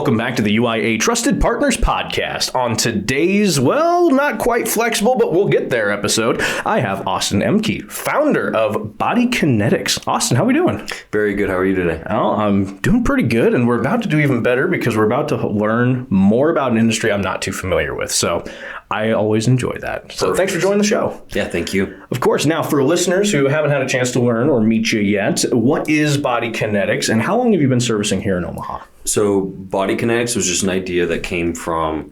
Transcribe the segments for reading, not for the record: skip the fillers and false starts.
welcome back to the UIA Trusted Partners Podcast. On today's, well, not quite flexible, but we'll get there episode, I have Austin Ehmke, founder of BodyKinetix. Austin, how are we doing? Very good. How are you today? Oh, I'm doing pretty good, and we're about to do even better because we're about to learn more about an industry I'm not too familiar with. So I always enjoy that. So Thanks for joining the show. Yeah, thank you. Of course. Now, for listeners who haven't had a chance to learn or meet you yet, what is BodyKinetix, and how long have you been servicing here in Omaha? So BodyKinetix was just an idea that came from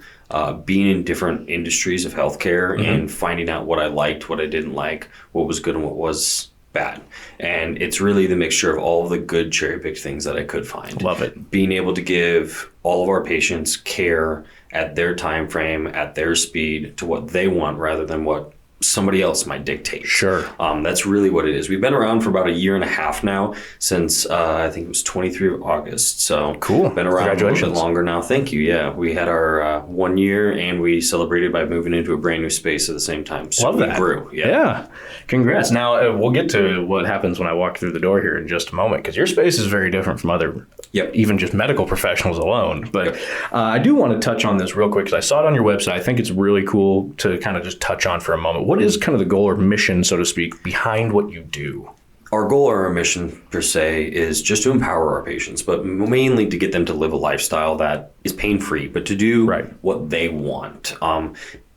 being in different industries of healthcare and finding out what I liked, what I didn't like, what was good and what was bad. And it's really the mixture of all of the good cherry-picked things that I could find. Love it. Being able to give all of our patients care at their time frame, at their speed, to what they want rather than what somebody else might dictate. Sure. That's really what it is. We've been around for about 1.5 years now, since I think it was 23 of August. So cool. Been around a little bit longer now. Thank you. Yeah, we had our 1 year, and we celebrated by moving into a brand new space at the same time. So Love that. We grew. Yeah. Congrats. Now we'll get to what happens when I walk through the door here in just a moment, because your space is very different from other, even just medical professionals alone. But I do want to touch on this real quick because I saw it on your website. I think it's really cool to kind of just touch on for a moment. What is kind of the goal or mission, so to speak, behind what you do? Our goal or our mission, per se, is just to empower our patients, but mainly to get them to live a lifestyle that is pain-free, but to do what they want.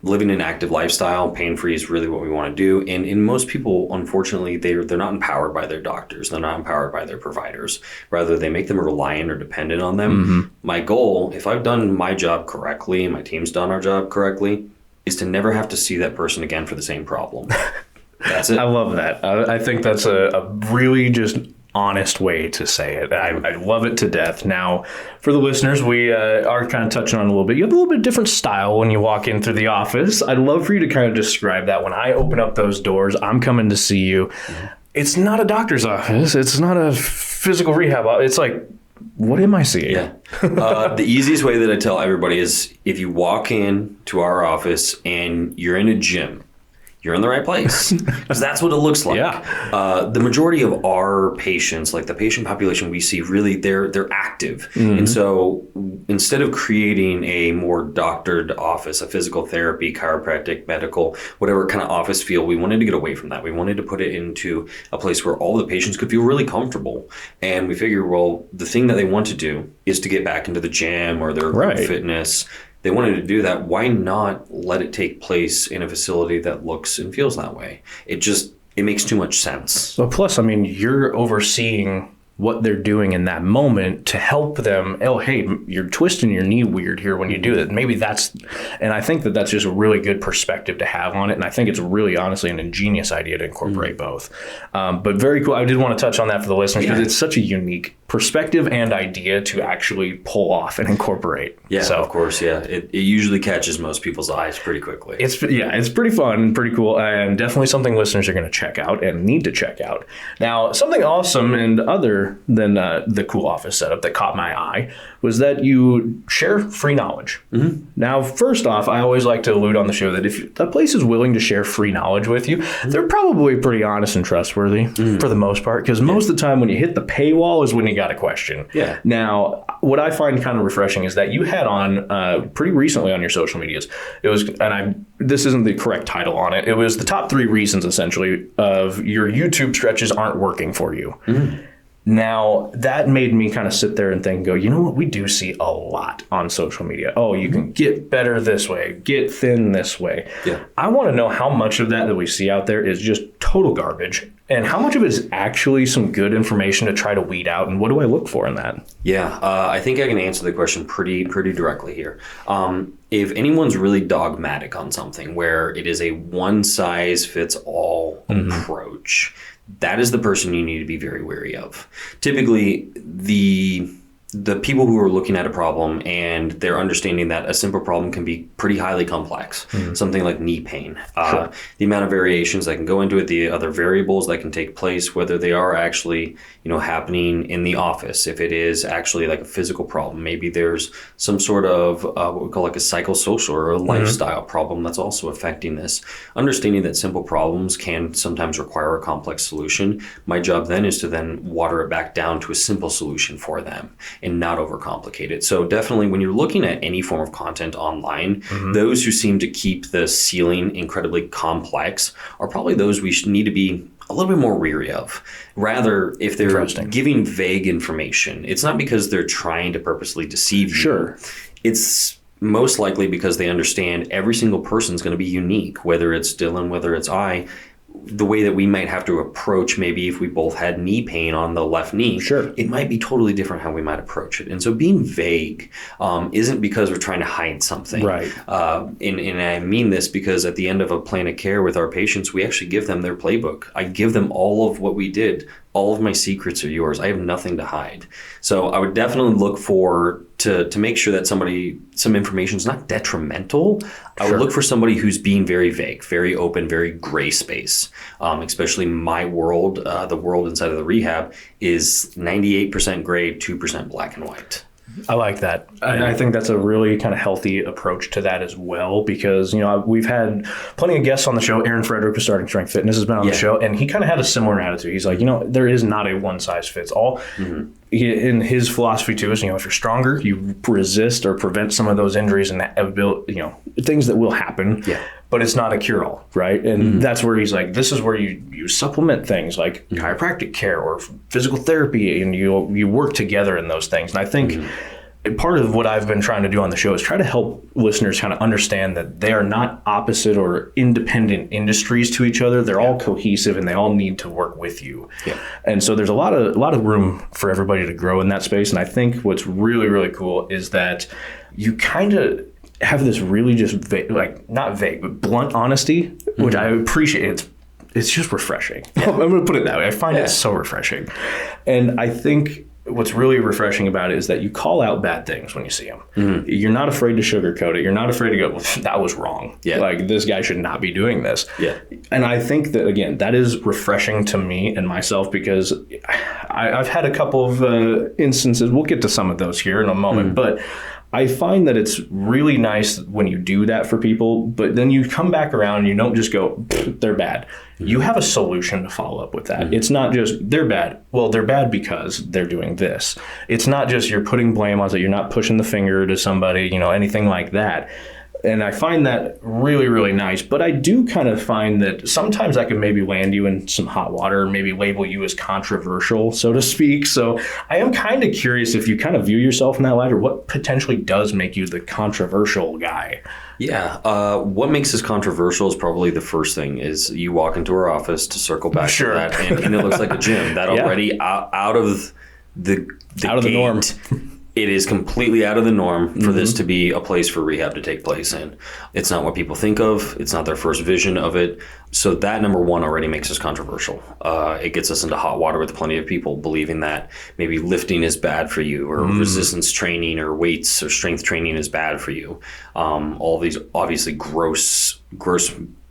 Living an active lifestyle, pain-free, is really what we want to do. And most people, unfortunately, they're not empowered by their doctors. They're not empowered by their providers. Rather, they make them reliant or dependent on them. My goal, if I've done my job correctly and my team's done our job correctly, is to never have to see that person again for the same problem. That's it. I love that. I think that's a really just honest way to say it. I love it to death. Now, for the listeners, we are kind of touching on a little bit. You have a little bit different style when you walk in through the office. I'd love for you to kind of describe that. When I open up those doors, I'm coming to see you. It's not a doctor's office. It's not a physical rehab office. It's like, what am I seeing? Yeah. The easiest way that I tell everybody is if you walk in to our office and you're in a gym, you're in the right place, because that's what it looks like. The majority of our patients, like the patient population we see, really they're active. And so instead of creating a more doctored office, a physical therapy, chiropractic, medical, whatever kind of office feel, we wanted to get away from that. We wanted to put it into a place where all the patients could feel really comfortable. And we figured, well, the thing that they want to do is to get back into the gym or their fitness. They wanted to do that. Why not let it take place in a facility that looks and feels that way? It makes too much sense. Well, plus, I mean, you're overseeing what they're doing in that moment to help them. Oh, hey, you're twisting your knee weird here when you do that. Maybe and I think that's just a really good perspective to have on it. And I think it's really, honestly, an ingenious idea to incorporate both. But very cool. I did want to touch on that for the listeners because it's such a unique perspective and idea to actually pull off and incorporate. Yeah, so, of course. Yeah, it usually catches most people's eyes pretty quickly. It's pretty fun and pretty cool, and definitely something listeners are going to check out and need to check out. Now, something awesome and other than the cool office setup that caught my eye was that you share free knowledge. Now, first off, I always like to allude on the show that if a place is willing to share free knowledge with you, they're probably pretty honest and trustworthy for the most part, because most of the time when you hit the paywall is when you got a question. Now, what I find kind of refreshing is that you had on pretty recently on your social medias, it was, this isn't the correct title on it, it was the top 3 reasons essentially of your YouTube stretches aren't working for you. Now, that made me kind of sit there and think, go, you know what? We do see a lot on social media. Oh, you can get better this way, get thin this way. I want to know how much of that we see out there is just total garbage, and how much of it is actually some good information to try to weed out, and what do I look for in that? I think I can answer the question pretty directly here. If anyone's really dogmatic on something where it is a one-size-fits-all approach, that is the person you need to be very wary of. Typically, the people who are looking at a problem and they're understanding that a simple problem can be pretty highly complex, something like knee pain, the amount of variations that can go into it, the other variables that can take place, whether they are actually, happening in the office, if it is actually like a physical problem, maybe there's some sort of what we call like a psychosocial or a lifestyle problem that's also affecting this. Understanding that simple problems can sometimes require a complex solution. My job then is to then water it back down to a simple solution for them. and not overcomplicate it. So definitely when you're looking at any form of content online, those who seem to keep the ceiling incredibly complex are probably those we should need to be a little bit more weary of. Rather, if they're giving vague information, it's not because they're trying to purposely deceive you. Sure. It's most likely because they understand every single person is going to be unique, whether it's Dylan, whether it's I. The way that we might have to approach, maybe if we both had knee pain on the left knee, it might be totally different how we might approach it. And so being vague isn't because we're trying to hide something. Right. And I mean this because at the end of a plan of care with our patients, we actually give them their playbook. I give them all of what we did. All of my secrets are yours. I have nothing to hide. So I would definitely look for to make sure that some information is not detrimental. I would look for somebody who's being very vague, very open, very gray space. Especially my world, the world inside of the rehab is 98% gray, 2% black and white. I like that. I think that's a really kind of healthy approach to that as well, because, we've had plenty of guests on the show. Aaron Frederick with Starting Strength Fitness has been on the show, and he kind of had a similar attitude. He's like, there is not a one size fits all. In his philosophy too is, if you're stronger, you resist or prevent some of those injuries and things that will happen. Yeah. But it's not a cure-all, right? And that's where he's like, this is where you supplement things like chiropractic care or physical therapy, and you work together in those things. And I think part of what I've been trying to do on the show is try to help listeners kind of understand that they are not opposite or independent industries to each other. They're all cohesive and they all need to work with you. Yeah. And so there's a lot of room for everybody to grow in that space. And I think what's really, really cool is that you kind of have this really just not vague, but blunt honesty, which I appreciate. It's just refreshing. Yeah. I'm going to put it that way. I find it so refreshing. And I think what's really refreshing about it is that you call out bad things when you see them. You're not afraid to sugarcoat it. You're not afraid to go, well, that was wrong. Yeah. Like, this guy should not be doing this. Yeah. And I think that, again, that is refreshing to me and myself, because I've had a couple of instances. We'll get to some of those here in a moment, but I find that it's really nice when you do that for people, but then you come back around and you don't just go, they're bad. You have a solution to follow up with that. It's not just, they're bad. Well, they're bad because they're doing this. It's not just you're putting blame on it. You're not pushing the finger to somebody, anything like that. And I find that really, really nice. But I do kind of find that sometimes I can maybe land you in some hot water, maybe label you as controversial, so to speak. So I am kind of curious if you kind of view yourself in that light, or what potentially does make you the controversial guy. Yeah. What makes us controversial is probably the first thing is you walk into our office, to circle back to that, and it looks like a gym. That already out of the norm. It is completely out of the norm for this to be a place for rehab to take place in. It's not what people think of. It's not their first vision of it. So that, number one, already makes us controversial. It ggets us into hot water with plenty of people believing that maybe lifting is bad for you, or resistance training or weights or strength training is bad for you. All these obviously gross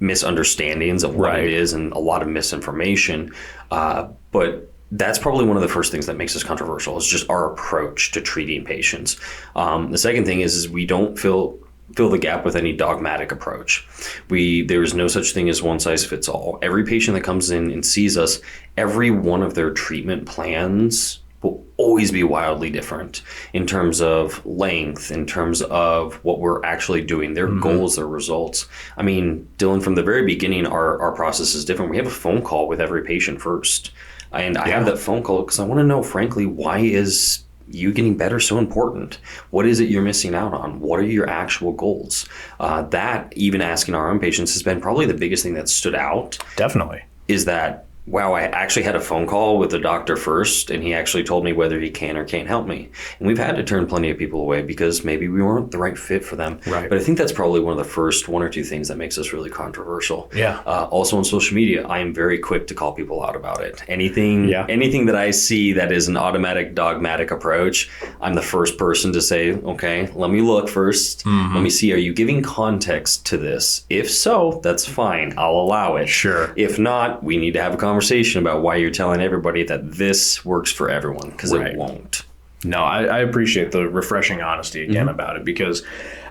misunderstandings of what it is, and a lot of misinformation. But that's probably one of the first things that makes us controversial, is just our approach to treating patients. The second thing is we don't fill the gap with any dogmatic approach. There is no such thing as one size fits all. Every patient that comes in and sees us, every one of their treatment plans will always be wildly different in terms of length, in terms of what we're actually doing, their goals, their results. I mean, Dylan, from the very beginning, our process is different. We have a phone call with every patient first. And I have that phone call because I want to know, frankly, why is you getting better so important? What is it you're missing out on? What are your actual goals? That, even asking our own patients, has been probably the biggest thing that stood out. Definitely. Is that, wow, I actually had a phone call with the doctor first, and he actually told me whether he can or can't help me. And we've had to turn plenty of people away because maybe we weren't the right fit for them. Right. But I think that's probably one of the first one or two things that makes us really controversial. Yeah. Also on social media, I am very quick to call people out about it. Anything that I see that is an automatic dogmatic approach, I'm the first person to say, okay, let me look first. Let me see, are you giving context to this? If so, that's fine. I'll allow it. Sure. If not, we need to have a conversation about why you're telling everybody that this works for everyone, because it won't. No, I appreciate the refreshing honesty again about it, because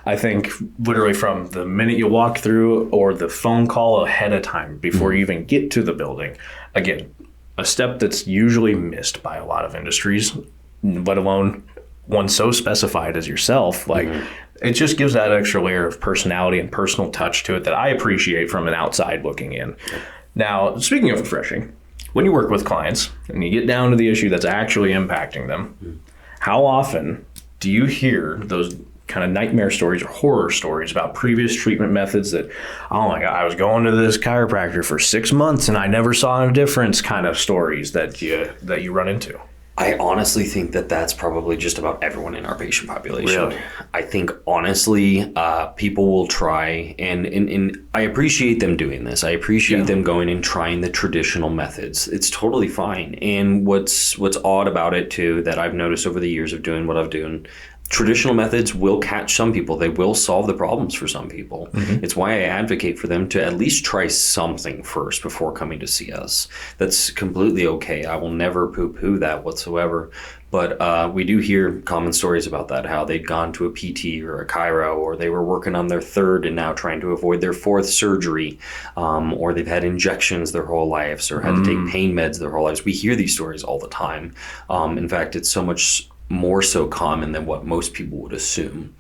I think literally from the minute you walk through or the phone call ahead of time before you even get to the building, again, a step that's usually missed by a lot of industries, let alone one so specified as yourself, like it just gives that extra layer of personality and personal touch to it that I appreciate from an outside looking in. Now, speaking of refreshing, when you work with clients and you get down to the issue that's actually impacting them, how often do you hear those kind of nightmare stories or horror stories about previous treatment methods that, oh my God, I was going to this chiropractor for 6 months and I never saw a difference, kind of stories that you run into? I honestly think that that's probably just about everyone in our patient population. Really? I think honestly, people will try, and I appreciate them doing this. I appreciate them going and trying the traditional methods. It's totally fine. And what's odd about it too, that I've noticed over the years of doing what I've done, traditional methods will catch some people. They will solve the problems for some people. It's why I advocate for them to at least try something first before coming to see us. That's completely okay. I will never poo-poo that whatsoever. But we do hear common stories about that, how they'd gone to a PT or a chiro, or they were working on their third and now trying to avoid their fourth surgery, or they've had injections their whole lives or had to take pain meds their whole lives. We hear these stories all the time. In fact, it's so much more so common than what most people would assume.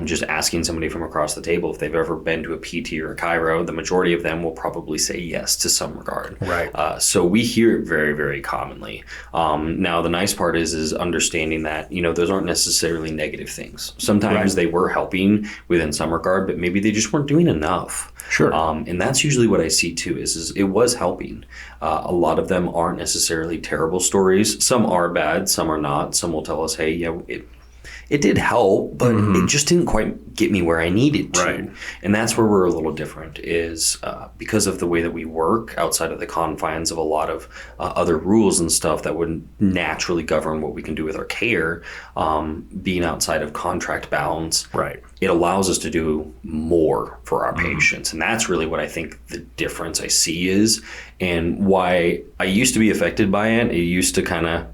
Just asking somebody from across the table if they've ever been to a PT or a chiro, the majority of them will probably say yes to some regard. Right. So we hear it very, very commonly. Now, the nice part is understanding that, those aren't necessarily negative things. Sometimes they were helping within some regard, but maybe they just weren't doing enough. Sure. And that's usually what I see too, is it was helping. A lot of them aren't necessarily terrible stories. Some are bad, some are not. Some will tell us, hey, it did help, but it just didn't quite get me where I needed to. Right. And that's where we're a little different, is because of the way that we work outside of the confines of a lot of other rules and stuff that would naturally govern what we can do with our care, being outside of contract bounds. Right. It allows us to do more for our patients. And that's really what I think the difference I see is, and why I used to be affected by it. It used to kind of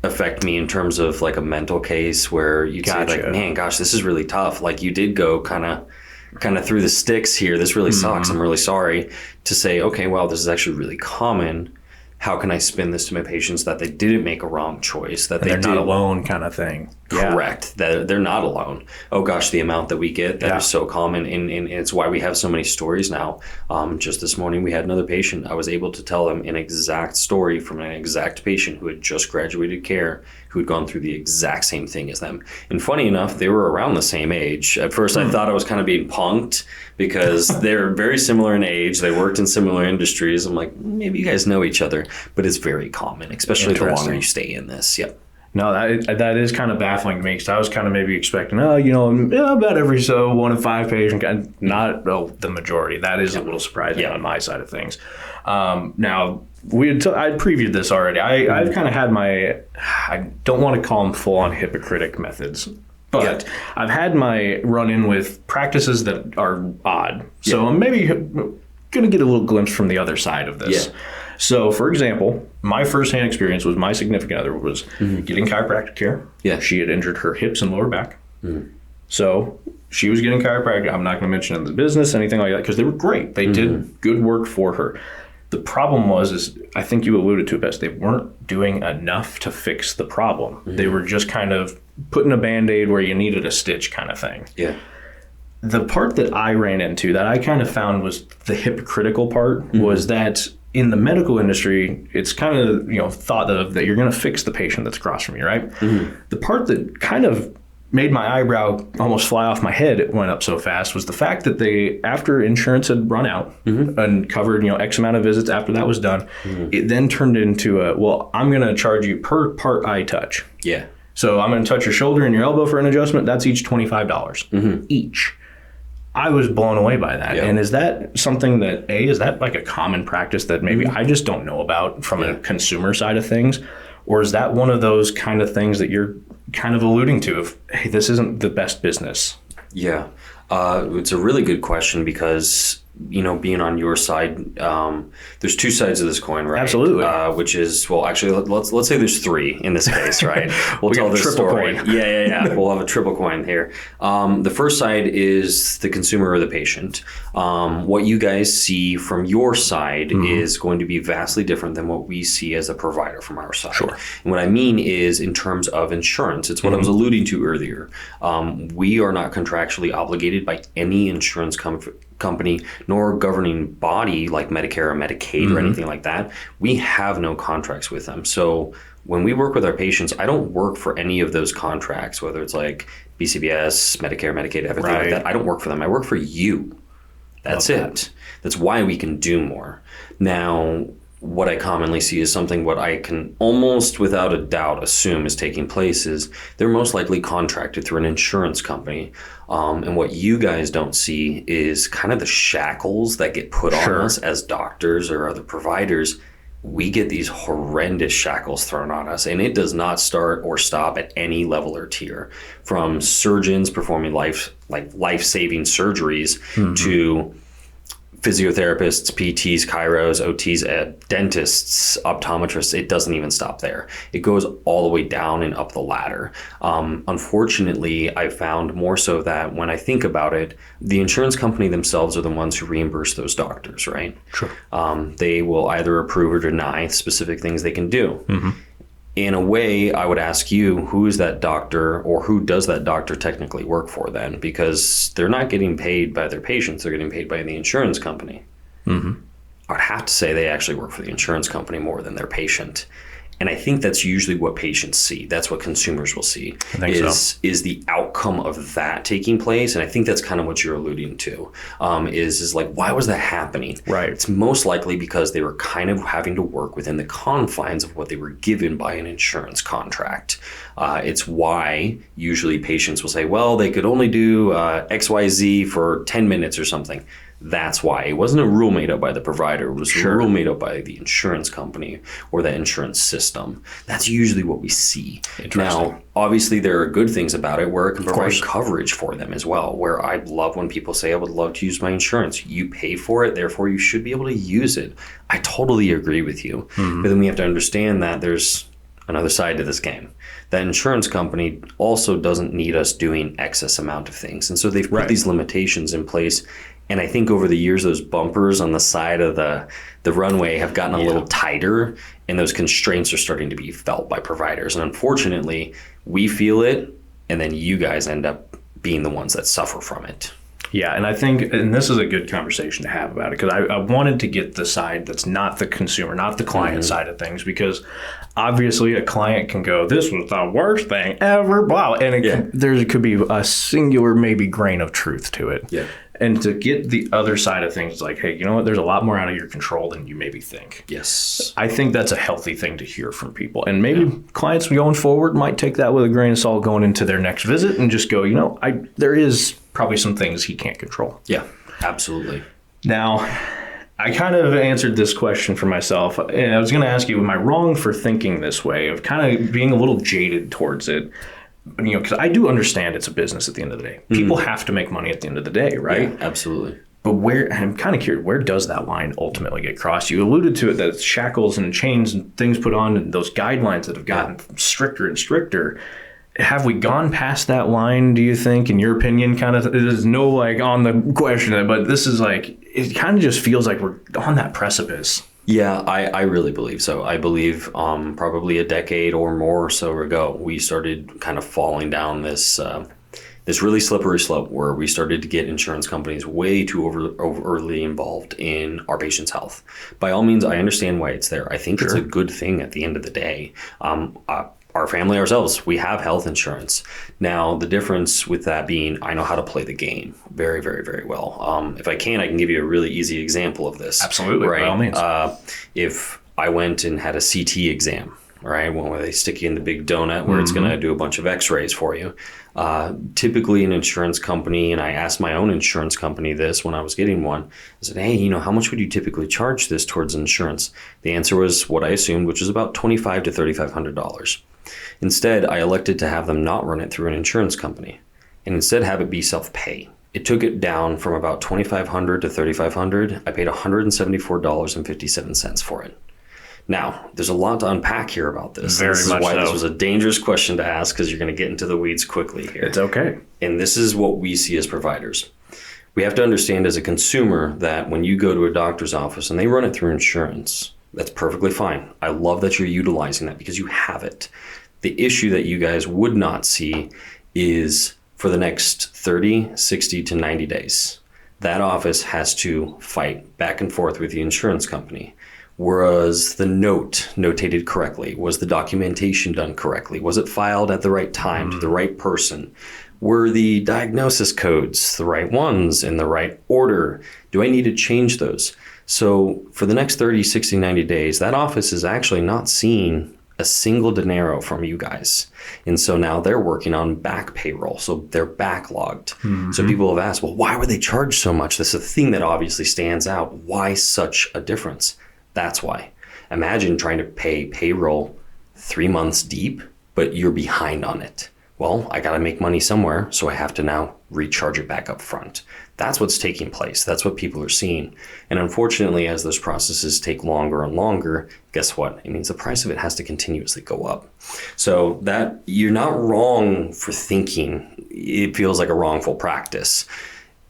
affect me in terms of like a mental case where you'd say like, man, gosh, this is really tough. Like you did go kind of through the sticks here. This really sucks. I'm really sorry. To say, okay, well, this is actually really common. How can I spin this to my patients that they didn't make a wrong choice, that they're not alone, kind of thing? Correct. That they're not alone. Oh gosh, the amount that we get, that is so common, and it's why we have so many stories now. Just this morning we had another patient. I was able to tell them an exact story from an exact patient who had just graduated care, who had gone through the exact same thing as them. And funny enough, they were around the same age. At first I thought I was kind of being punked because they're very similar in age. They worked in similar industries. I'm like, maybe you guys know each other, but it's very common, especially the longer you stay in this. Yep. No, that is kind of baffling to me, because I was kind of maybe expecting, about every so 1 in 5 patients, not the majority. That is a little surprising on my side of things. Now, I'd previewed this already. I've kind of had I don't want to call them full-on hypocritic methods, but I've had my run-in with practices that are odd. So I'm maybe going to get a little glimpse from the other side of this. So, for example, my firsthand experience was my significant other was getting chiropractic care. She had injured her hips and lower back. So she was getting chiropractic. I'm not going to mention in the business, anything like that, because they were great. They did good work for her. The problem is I think you alluded to it best, they weren't doing enough to fix the problem. They were just kind of putting a Band-Aid where you needed a stitch kind of thing. The part that I ran into that I kind of found was the hypocritical part was that in the medical industry, it's kind of thought of that you're going to fix the patient that's across from you, right? The part that kind of made my eyebrow almost fly off my head, it went up so fast, was the fact that they, after insurance had run out and covered X amount of visits after that was done, it then turned into I'm going to charge you per part I touch. So I'm going to touch your shoulder and your elbow for an adjustment. That's each $25 each. I was blown away by that. And is that something that, is that like a common practice that maybe I just don't know about from a consumer side of things? Or is that one of those kind of things that you're kind of alluding to of, hey, this isn't the best business? It's a really good question, because being on your side, there's two sides of this coin, right? Absolutely. Which is, well, actually, let's say there's three in this case, right? We'll tell this triple story. coin. Yeah. We'll have a triple coin here. The first side is the consumer or the patient. What you guys see from your side is going to be vastly different than what we see as a provider from our side. Sure. And what I mean is in terms of insurance, it's what I was alluding to earlier. We are not contractually obligated by any insurance company nor governing body like Medicare or Medicaid or anything like that. We have no contracts with them. So when we work with our patients, I don't work for any of those contracts, whether it's like BCBS, Medicare, Medicaid, everything like that. I don't work for them. I work for you. That's it. That's why we can do more. Now, what I commonly see is something what I can almost without a doubt assume is taking place is they're most likely contracted through an insurance company. And what you guys don't see is kind of the shackles that get put on us as doctors or other providers. We get these horrendous shackles thrown on us, and it does not start or stop at any level or tier, from surgeons performing life-saving surgeries to physiotherapists, PTs, chiros, OTs, dentists, optometrists. It doesn't even stop there. It goes all the way down and up the ladder. Unfortunately, I found more so that when I think about it, the insurance company themselves are the ones who reimburse those doctors, right? Sure. They will either approve or deny specific things they can do. In a way, I would ask you, who is that doctor, or who does that doctor technically work for then? Because they're not getting paid by their patients, they're getting paid by the insurance company. I would have to say they actually work for the insurance company more than their patient. And I think that's usually what patients see. That's what consumers will see, is the outcome of that taking place. And I think that's kind of what you're alluding to, is like, why was that happening? Right. It's most likely because they were kind of having to work within the confines of what they were given by an insurance contract. It's why usually patients will say, well, they could only do XYZ for 10 minutes or something. That's why. It wasn't a rule made up by the provider. It was a rule made up by the insurance company or the insurance system. That's usually what we see. Now, obviously, there are good things about it where it can provide coverage for them as well, where I love when people say, I would love to use my insurance. You pay for it, therefore you should be able to use it. I totally agree with you. But then we have to understand that there's another side to this game. That insurance company also doesn't need us doing excess amount of things. And so they've put these limitations in place. And I think over the years, those bumpers on the side of the runway have gotten a little tighter, and those constraints are starting to be felt by providers. And unfortunately, we feel it, and then you guys end up being the ones that suffer from it. Yeah, and I think, and this is a good conversation to have about it, because I wanted to get the side that's not the consumer, not the client side of things, because obviously a client can go, this was the worst thing ever, blah, and there could be a singular maybe grain of truth to it. Yeah. And to get the other side of things, like, hey, you know what? There's a lot more out of your control than you maybe think. Yes. I think that's a healthy thing to hear from people. And maybe clients going forward might take that with a grain of salt going into their next visit and just go, you know, there is probably some things he can't control. Yeah, absolutely. Now, I kind of answered this question for myself. And I was going to ask you, am I wrong for thinking this way, of kind of being a little jaded towards it? You know, because I do understand it's a business at the end of the day. People have to make money at the end of the day, right? Yeah, absolutely. But I'm kind of curious, where does that line ultimately get crossed? You alluded to it, that it's shackles and chains and things put on, and those guidelines that have gotten stricter and stricter. Have we gone past that line, do you think, in your opinion? Kind of, there's no like on the question, but this is like, it kind of just feels like we're on that precipice. Yeah, I really believe so. I believe probably a decade or more or so ago, we started kind of falling down this really slippery slope where we started to get insurance companies way too overly involved in our patients' health. By all means, I understand why it's there. I think it's a good thing at the end of the day. Our family, ourselves, we have health insurance. Now, the difference with that being, I know how to play the game very, very, very well. If I can give you a really easy example of this. Absolutely, right? By all means. If I went and had a CT exam, right, where they stick you in the big donut where it's going to do a bunch of x-rays for you. Typically an insurance company, and I asked my own insurance company this when I was getting one, I said, hey, how much would you typically charge this towards insurance? The answer was what I assumed, which is about $2,500 to $3,500. Instead, I elected to have them not run it through an insurance company and instead have it be self-pay. it took it down from about $2,500 to $3,500. I paid $174.57 for it. Now, there's a lot to unpack here about this. Very this is much why so. this was a dangerous question to ask, because you're going to get into the weeds quickly here. It's okay. And this is what we see as providers. We have to understand as a consumer that when you go to a doctor's office and they run it through insurance, that's perfectly fine. I love that you're utilizing that because you have it. The issue that you guys would not see is for the next 30, 60 to 90 days, that office has to fight back and forth with the insurance company. Was the note notated correctly? Was the documentation done correctly? Was it filed at the right time to the right person? Were the diagnosis codes the right ones in the right order? Do I need to change those? So for the next 30, 60, 90 days, that office is actually not seeing a single dinero from you guys. And so now they're working on back payroll. So they're backlogged. So people have asked, well, why were they charged so much? This is a thing that obviously stands out. Why such a difference? That's why. Imagine trying to pay payroll 3 months deep, but you're behind on it. Well, I got to make money somewhere, so I have to now recharge it back up front. That's what's taking place. That's what people are seeing. And unfortunately, as those processes take longer and longer, guess what? It means the price of it has to continuously go up. So that you're not wrong for thinking it feels like a wrongful practice.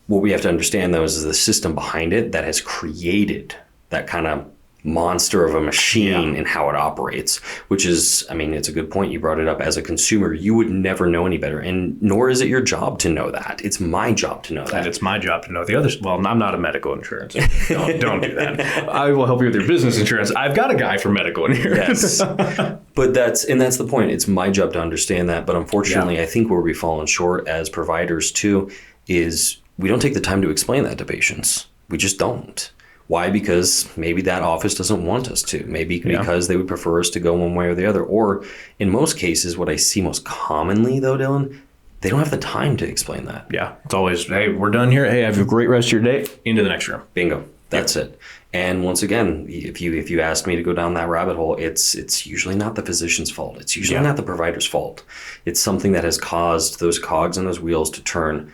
What we have to understand, though, is the system behind it that has created that kind of monster of a machine and how it operates, which is, I mean, it's a good point. You brought it up. As a consumer, you would never know any better, and nor is it your job to know that. It's my job to know that. And it's my job to know the others. Well, I'm not a medical insurance. Don't do that. I will help you with your business insurance. I've got a guy for medical insurance. Yes. But that's the point. It's my job to understand that. But unfortunately, I think where we've fallen short as providers too is we don't take the time to explain that to patients. We just don't. Why? Because maybe that office doesn't want us to. Maybe because they would prefer us to go one way or the other. Or in most cases, what I see most commonly though, Dylan, they don't have the time to explain that. Yeah. It's always, hey, we're done here. Hey, have a great rest of your day. Into the next room. Bingo. That's it. And once again, if you ask me to go down that rabbit hole, it's usually not the physician's fault. It's usually not the provider's fault. It's something that has caused those cogs and those wheels to turn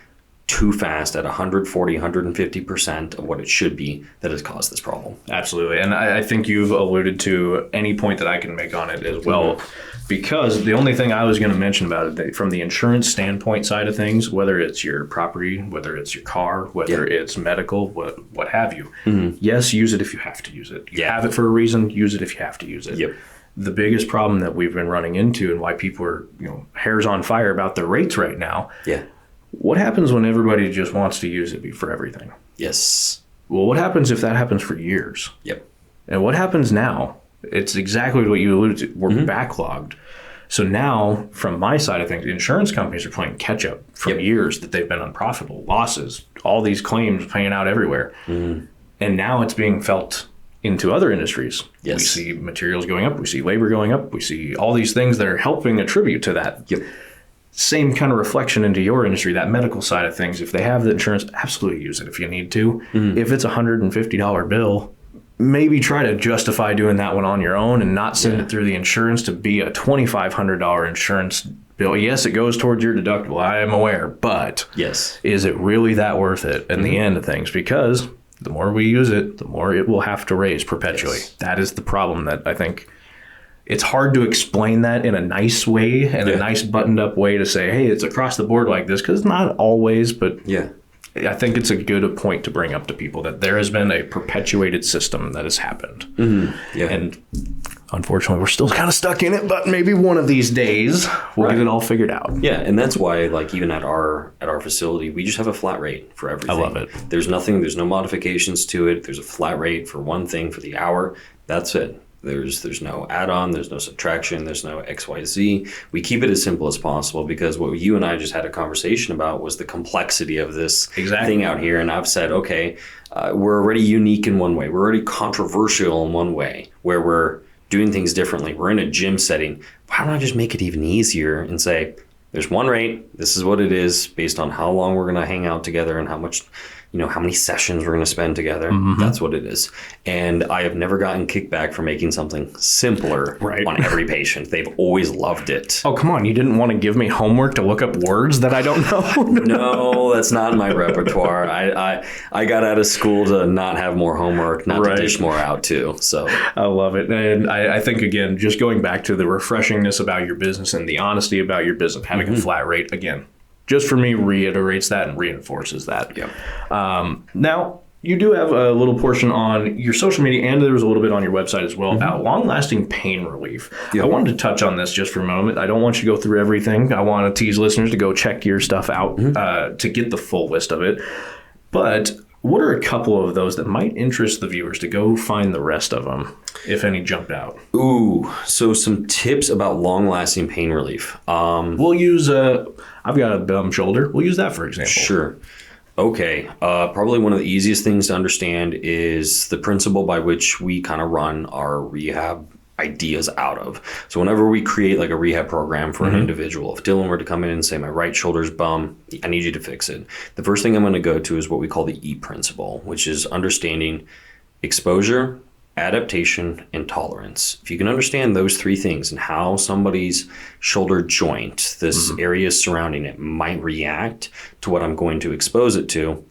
too fast at 140, 150% of what it should be that has caused this problem. Absolutely. And I think you've alluded to any point that I can make on it as well, because the only thing I was going to mention about it from the insurance standpoint side of things, whether it's your property, whether it's your car, whether it's medical, what have you. Yes, use it if you have to use it. You have it for a reason. Use it if you have to use it. Yep. The biggest problem that we've been running into and why people are, hairs on fire about their rates right now. Yeah. What happens when everybody just wants to use it for everything? Yes. Well, what happens if that happens for years? Yep. And what happens now? It's exactly what you alluded to. We're backlogged. So now, from my side of things, insurance companies are playing catch up from years that they've been unprofitable, losses, all these claims paying out everywhere. And now it's being felt into other industries. Yes. We see materials going up. We see labor going up. We see all these things that are helping attribute to that. Yep. Same kind of reflection into your industry, that medical side of things. If they have the insurance, absolutely use it if you need to. If it's a $150 bill, maybe try to justify doing that one on your own and not send it through the insurance to be a $2,500 insurance bill. Yes, it goes towards your deductible. I am aware, but is it really that worth it in the end of things? Because the more we use it, the more it will have to raise perpetually. That is the problem that I think. It's hard to explain that in a nice way and a nice buttoned up way to say, hey, it's across the board like this, because not always, but I think it's a good point to bring up to people that there has been a perpetuated system that has happened. And unfortunately, we're still kind of stuck in it, but maybe one of these days we'll get it all figured out. Yeah, and that's why, like, even at our facility, we just have a flat rate for everything. I love it. There's no modifications to it. There's a flat rate for one thing for the hour. That's it. There's no add-on, there's no subtraction, there's no XYZ. We keep it as simple as possible because what you and I just had a conversation about was the complexity of this thing out here. And I've said, okay, we're already unique in one way. We're already controversial in one way where we're doing things differently. We're in a gym setting. Why don't I just make it even easier and say, there's one rate, this is what it is based on how long we're going to hang out together and how much how many sessions we're going to spend together. That's what it is. And I have never gotten kickback for making something simpler on every patient. They've always loved it. Oh, come on. You didn't want to give me homework to look up words that I don't know? No, that's not my repertoire. I got out of school to not have more homework, not to dish more out too. So I love it. And I think, again, just going back to the refreshingness about your business and the honesty about your business, having a flat rate, again, just for me, reiterates that and reinforces that. Yep. Now, you do have a little portion on your social media, and there was a little bit on your website as well about long-lasting pain relief. Yep. I wanted to touch on this just for a moment. I don't want you to go through everything. I want to tease listeners to go check your stuff out to get the full list of it. But what are a couple of those that might interest the viewers to go find the rest of them, if any jumped out? Ooh, so some tips about long-lasting pain relief. We'll use I've got a dumb shoulder. We'll use that for example. Sure. Okay. Probably one of the easiest things to understand is the principle by which we kind of run our rehab ideas out of. So whenever we create like a rehab program for an individual, if Dylan were to come in and say, my right shoulder's bum, I need you to fix it. The first thing I'm going to go to is what we call the E principle, which is understanding exposure, adaptation, and tolerance. If you can understand those three things and how somebody's shoulder joint, this area surrounding it, might react to what I'm going to expose it to,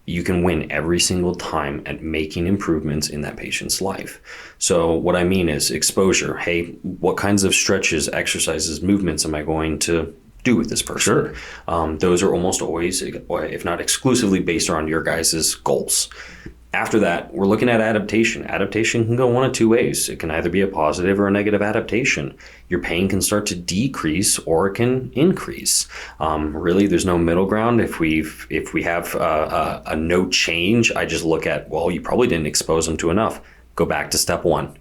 you can win every single time at making improvements in that patient's life. So what I mean is exposure. Hey, what kinds of stretches, exercises, movements am I going to do with this person? Sure. Those are almost always, if not exclusively, based around your guys' goals. After that, we're looking at adaptation. Adaptation can go one of two ways. It can either be a positive or a negative adaptation. Your pain can start to decrease or it can increase. Really, there's no middle ground. If we have a no change, I just look at, well, you probably didn't expose them to enough. Go back to step one.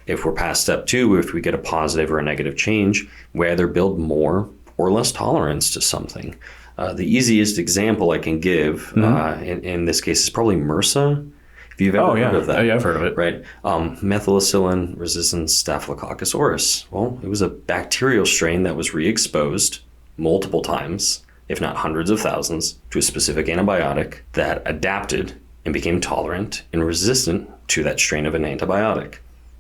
If we're past step two, if we get a positive or a negative change, we either build more or less tolerance to something. The easiest example I can give in this case is probably MRSA. If you've ever heard of that. Oh, yeah, I've heard of it. Right. Methicillin-resistant Staphylococcus aureus. Well, it was a bacterial strain that was re-exposed multiple times, if not hundreds of thousands, to a specific antibiotic that adapted and became tolerant and resistant to that strain of an antibiotic.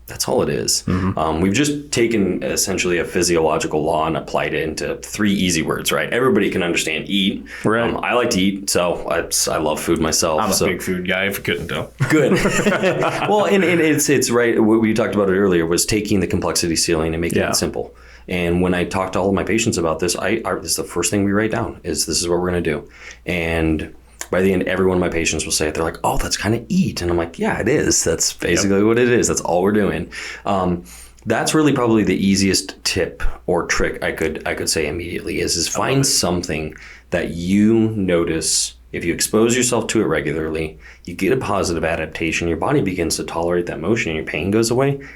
That's all it is. We've just taken essentially a physiological law and applied it into three easy words, right? Everybody can understand eat. Right. I like to eat, so I love food myself. I'm a big food guy, if you couldn't tell. Good. Well, and it's right. What we talked about it earlier was taking the complexity ceiling and making it simple. And when I talk to all of my patients about this, this is the first thing we write down is this is what we're going to do. And by the end, every one of my patients will say it. They're like, oh, that's kind of eat. And I'm like, yeah, it is. That's basically what it is. That's all we're doing. That's really probably the easiest tip or trick I could say immediately is find something that you notice. If you expose yourself to it regularly, you get a positive adaptation. Your body begins to tolerate that motion and your pain goes away.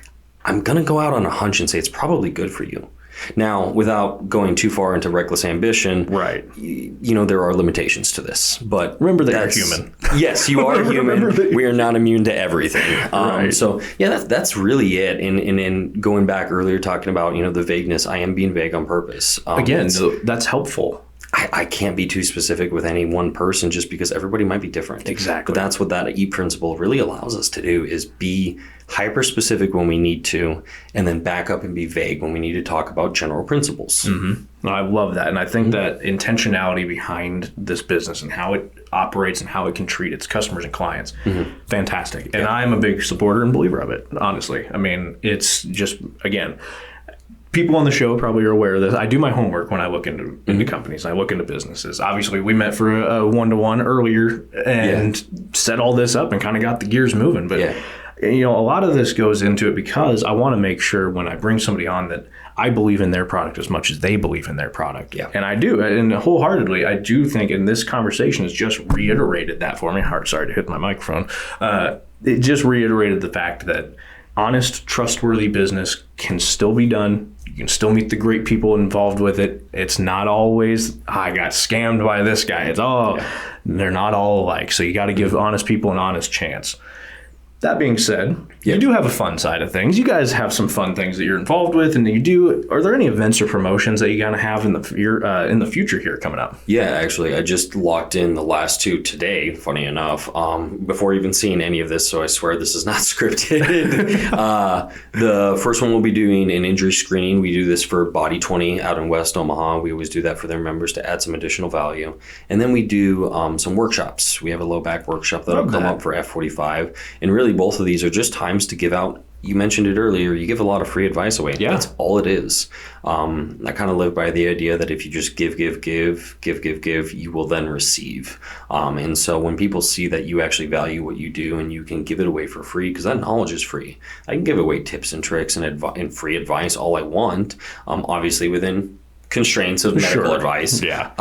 I'm going to go out on a hunch and say it's probably good for you. Now, without going too far into reckless ambition, right? There are limitations to this, but remember that you're human. Yes, you are human. We are not immune to everything. Right. So yeah, that's really it. And going back earlier, talking about the vagueness, I am being vague on purpose. Again, that's helpful. I can't be too specific with any one person just because everybody might be different. Exactly. But that's what that E principle really allows us to do is be hyper specific when we need to, and then back up and be vague when we need to talk about general principles. I love that. And I think that intentionality behind this business and how it operates and how it can treat its customers and clients, fantastic. And I'm a big supporter and believer of it, honestly. I mean, it's just, again, people on the show probably are aware of this. I do my homework when I look into companies. I look into businesses. Obviously, we met for a one-to-one earlier and set all this up and kind of got the gears moving. But, a lot of this goes into it because I want to make sure when I bring somebody on that I believe in their product as much as they believe in their product. Yeah. And I do. And wholeheartedly, I do think, and this conversation has just reiterated that for me. Sorry to hit my microphone. It just reiterated the fact that honest, trustworthy business can still be done. You can still meet the great people involved with it. It's not always, I got scammed by this guy. It's they're not all alike. So you got to give honest people an honest chance. That being said, you do have a fun side of things. You guys have some fun things that you're involved with, and are there any events or promotions that you gotta have in the future here coming up? Yeah, actually, I just locked in the last 2 today, funny enough, before even seeing any of this, so I swear this is not scripted. The first one we'll be doing an injury screening. We do this for Body 20 out in West Omaha. We always do that for their members to add some additional value. And then we do some workshops. We have a low back workshop that'll come up for F45. And really, both of these are just times to give out. You mentioned it earlier. You give a lot of free advice away. Yeah. That's all it is. I kind of live by the idea that if you just give, you will then receive. And so when people see that you actually value what you do and you can give it away for free, because that knowledge is free. I can give away tips and tricks and free advice all I want, obviously within constraints of medical advice. Yeah.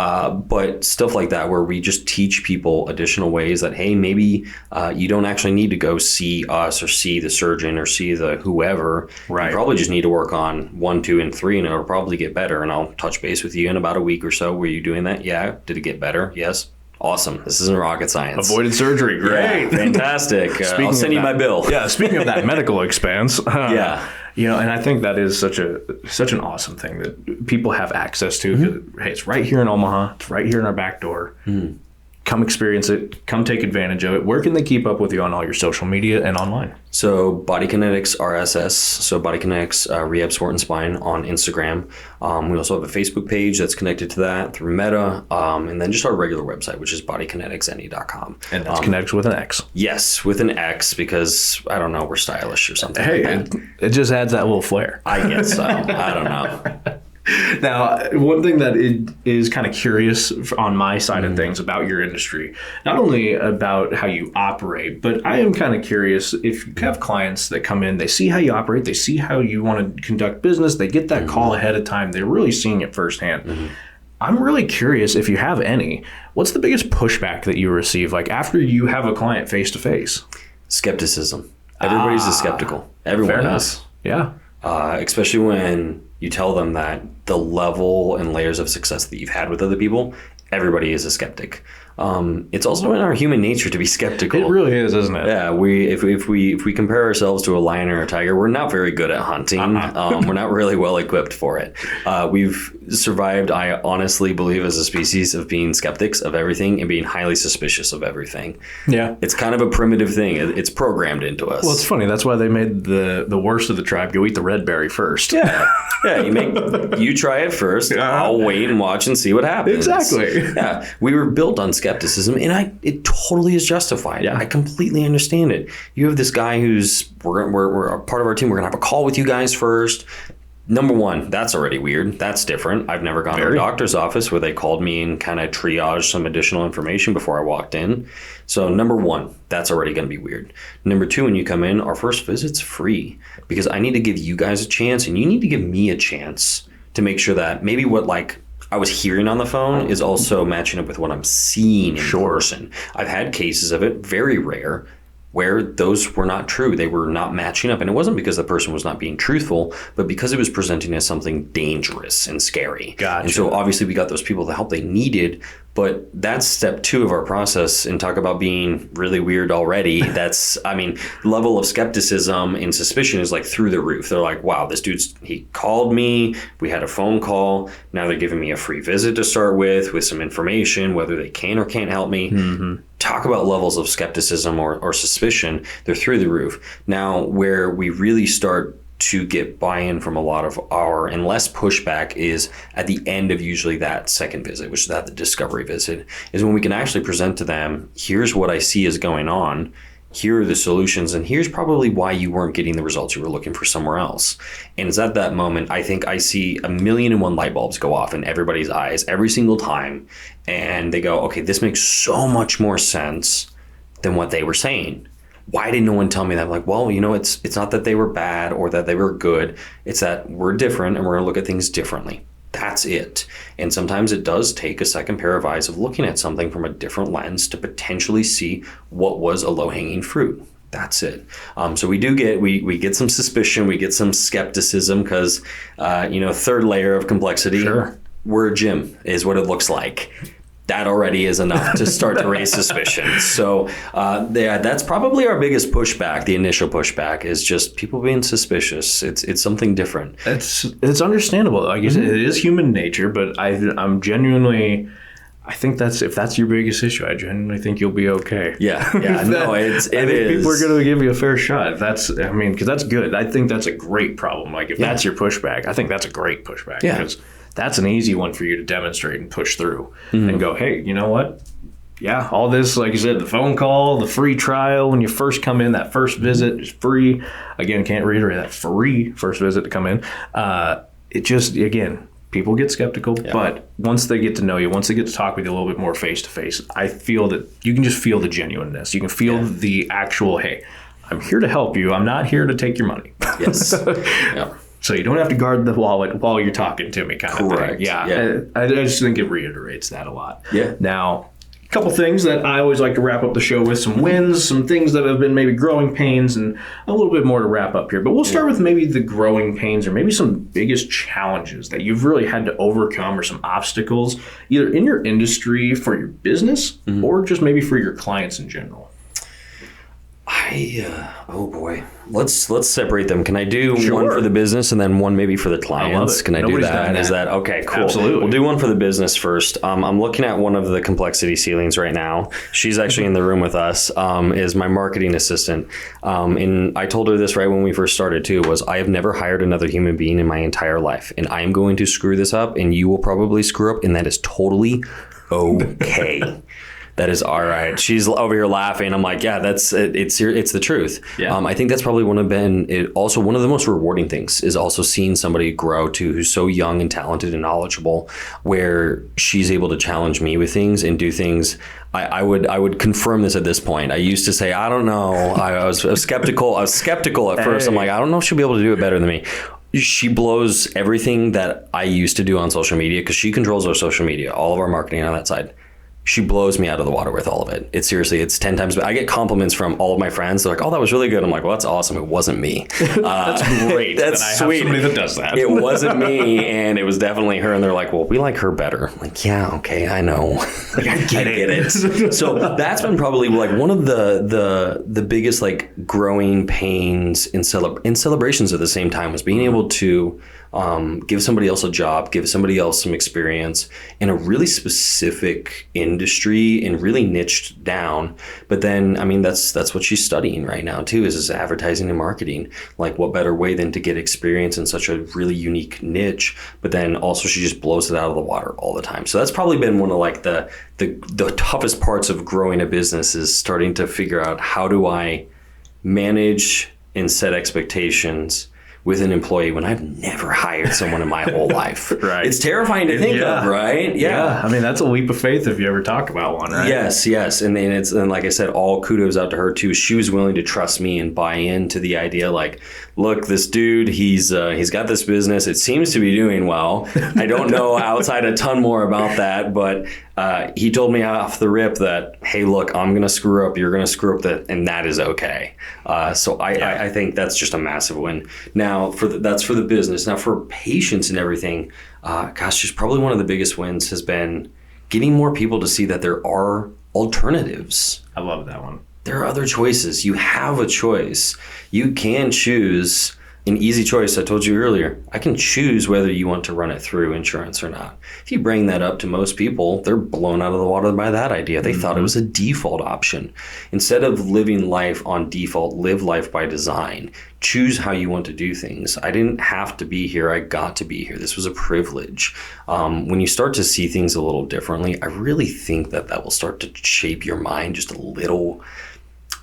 But stuff like that where we just teach people additional ways that, hey, maybe you don't actually need to go see us or see the surgeon or see the whoever. Right. You probably just need to work on 1, 2, and 3, and it'll probably get better. And I'll touch base with you in about a week or so. Were you doing that? Yeah. Did it get better? Yes. Awesome. This isn't rocket science. Avoided surgery. Great. Yeah, fantastic. I'll send you my bill. Yeah. Speaking of that medical expense. Yeah. And I think that is such an awesome thing that people have access to. Mm-hmm. Hey, it's right here in Omaha. It's right here in our back door. Mm-hmm. Come experience it. Come take advantage of it. Where can they keep up with you on all your social media and online? So BodyKinetix RSS, so BodyKinetix Rehab Sport and Spine on Instagram. We also have a Facebook page that's connected to that through Meta, and then just our regular website, which is bodykinetixne.com. And that's Kinetics with an X. Yes, with an X, because, I don't know, we're stylish or something. Hey, like that. It just adds that little flair. I guess so. I don't know. Now, one thing that is kind of curious on my side of things about your industry, not only about how you operate, but I am kind of curious if you have clients that come in, they see how you operate, they see how you want to conduct business, they get that call ahead of time, they're really seeing it firsthand. I'm really curious if you have any, what's the biggest pushback that you receive, like after you have a client face to face? Skepticism. Everybody's skeptical. Everyone is. Yeah. Especially when you tell them that the level and layers of success that you've had with other people, everybody is a skeptic. It's also in our human nature to be skeptical. It really is, isn't it? Yeah, if we compare ourselves to a lion or a tiger, we're not very good at hunting. We're not really well equipped for it. We've survived, I honestly believe, as a species of being skeptics of everything and being highly suspicious of everything. Yeah. It's kind of a primitive thing. It's programmed into us. Well, it's funny. That's why they made the worst of the tribe go eat the red berry first. Yeah. Yeah, you try it first. I'll wait and watch and see what happens. Exactly. Yeah. We were built on skepticism, and it totally is justified. Yeah. I completely understand it. You have this guy we're a part of our team. We're gonna have a call with you guys first. Number one, that's already weird. That's different. I've never gone to a doctor's office where they called me and kind of triaged some additional information before I walked in. So number one, that's already going to be weird. Number two, when you come in, our first visit's free because I need to give you guys a chance and you need to give me a chance to make sure that maybe what I was hearing on the phone is also matching up with what I'm seeing in person. I've had cases of it, very rare, where those were not true. They were not matching up. And it wasn't because the person was not being truthful, but because it was presenting as something dangerous and scary. Gotcha. And so obviously we got those people the help they needed, but that's step 2 of our process. And talk about being really weird already. Level of skepticism and suspicion is like through the roof. They're like, wow, this he called me. We had a phone call. Now they're giving me a free visit to start with some information, whether they can or can't help me. Mm-hmm. Talk about levels of skepticism or suspicion. They're through the roof. Now, where we really start to get buy-in from a lot of and less pushback is at the end of usually that second visit, which is the discovery visit, is when we can actually present to them, here's what I see is going on, here are the solutions, and here's probably why you weren't getting the results you were looking for somewhere else. And it's at that moment, I think I see 1,000,001 light bulbs go off in everybody's eyes every single time, and they go, okay, this makes so much more sense than what they were saying. Why did no one tell me that? I'm like, well, it's not that they were bad or that they were good. It's that we're different and we're going to look at things differently. That's it. And sometimes it does take a second pair of eyes of looking at something from a different lens to potentially see what was a low-hanging fruit. That's it. So we get some suspicion, we get some skepticism because, third layer of complexity. Sure. We're a gym is what it looks like. that already is enough to start to raise suspicion. So that's probably our biggest pushback. The initial pushback is just people being suspicious. It's something different. It's understandable. Like you said, it is human nature, but I'm genuinely, I think if that's your biggest issue, I genuinely think you'll be okay. Yeah. No, it is. People are going to give you a fair shot. Because that's good. I think that's a great problem. Like if that's your pushback, I think that's a great pushback. Yeah. Because that's an easy one for you to demonstrate and push through and go, hey, you know what? Yeah, all this, like you said, the phone call, the free trial when you first come in, that first visit is free. Again, can't reiterate that, free first visit to come in. It just, again, people get skeptical, but once they get to know you, once they get to talk with you a little bit more face to face, I feel that you can just feel the genuineness. You can feel the actual, hey, I'm here to help you. I'm not here to take your money. Yes. So you don't have to guard the wallet while you're talking to me kind of thing. Yeah. I just think it reiterates that a lot. Yeah. Now, a couple things that I always like to wrap up the show with, some wins, some things that have been maybe growing pains, and a little bit more to wrap up here. But we'll start with maybe the growing pains or maybe some biggest challenges that you've really had to overcome or some obstacles, either in your industry for your business or just maybe for your clients in general. Oh boy, let's separate them. Can I do one for the business and then one maybe for the clients? Can I do that? Is that okay? Cool. Absolutely. We'll do one for the business first. I'm looking at one of the complexity ceilings right now. She's actually in the room with us. Is my marketing assistant, and I told her this right when we first started too. Was I have never hired another human being in my entire life, and I am going to screw this up, and you will probably screw up, and that is totally okay. That is all right. She's over here laughing. I'm like, yeah, that's it. It's the truth. Yeah. I think that's probably also one of the most rewarding things is also seeing somebody grow to who's so young and talented and knowledgeable, where she's able to challenge me with things and do things. I would confirm this at this point. I used to say, I don't know. I was skeptical. I was skeptical at first. I'm like, I don't know if she'll be able to do it better than me. She blows everything that I used to do on social media because she controls our social media, all of our marketing on that side. She blows me out of the water with all of it. It's 10 times. I get compliments from all of my friends. They're like, oh, that was really good. I'm like, well, that's awesome. It wasn't me. That's great. That's I sweet. Have somebody that does that. It wasn't me, and it was definitely her. And they're like, well, we like her better. I'm like, yeah, okay, I know. Like, I get it. So that's been probably like one of the biggest like growing pains in celebrations at the same time was being able to give somebody else a job, give somebody else some experience in a really specific industry and really niched down. But then, that's what she's studying right now too, is advertising and marketing. Like what better way than to get experience in such a really unique niche, but then also she just blows it out of the water all the time. So that's probably been one of like the toughest parts of growing a business is starting to figure out how do I manage and set expectations with an employee when I've never hired someone in my whole life. Right. It's terrifying to think of, right? Yeah. That's a leap of faith if you ever talk about one, right? Yes. And like I said, all kudos out to her too. She was willing to trust me and buy into the idea like, look, this dude, he's got this business. It seems to be doing well. I don't know outside a ton more about that, but he told me off the rip that, hey, look, I'm going to screw up. You're going to screw up and that is okay. So I think that's just a massive win. Now, that's for the business. Now, for patients and everything, just probably one of the biggest wins has been getting more people to see that there are alternatives. I love that one. There are other choices. You have a choice. You can choose an easy choice. I told you earlier, I can choose whether you want to run it through insurance or not. If you bring that up to most people, they're blown out of the water by that idea. They thought it was a default option. Instead of living life on default, live life by design. Choose how you want to do things. I didn't have to be here. I got to be here. This was a privilege. When you start to see things a little differently, I really think that will start to shape your mind just a little